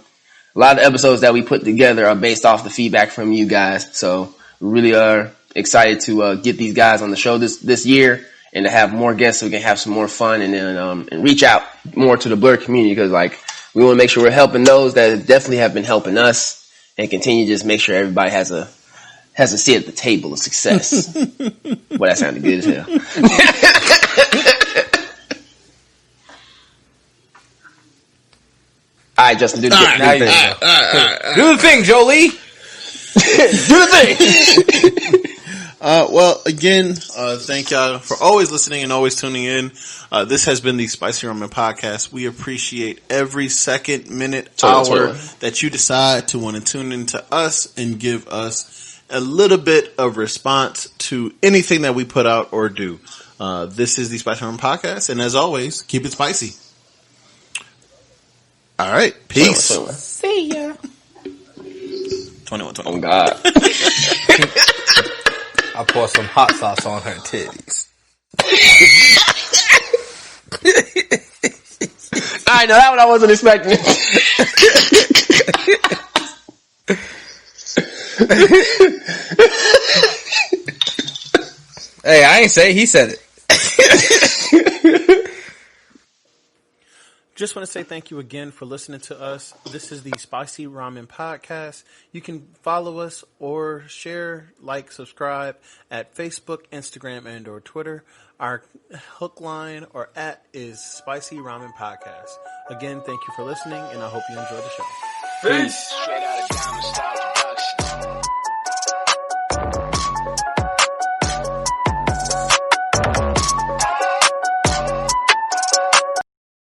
episodes that we put together are based off the feedback from you guys. So we really are excited to get these guys on the show this year and to have more guests so we can have some more fun and then and reach out more to the Blerd community because we want to make sure we're helping those that definitely have been helping us and continue to just make sure everybody has a seat at the table of success. Well, that sounded good as hell. All right, Justin, do the thing. Do the thing, Jolie. Do the thing. Well, again, thank y'all for always listening and always tuning in. This has been the Spicy Ramen Podcast. We appreciate every second, minute, hour that you decide to want to tune into us and give us a little bit of response to anything that we put out or do. This is the Spicy Ramen Podcast, and as always, keep it spicy. All right, peace. See ya. 21. Oh God. I pour some hot sauce on her titties. I know that one I wasn't expecting. Hey, I ain't say it, he said it. Just want to say thank you again for listening to us. This is the Spicy Ramen Podcast. You can follow us or share, like, subscribe at Facebook, Instagram, and or Twitter. Our hook line or @ is Spicy Ramen Podcast. Again, thank you for listening, and I hope you enjoy the show. Peace. Straight out of Diamond Style.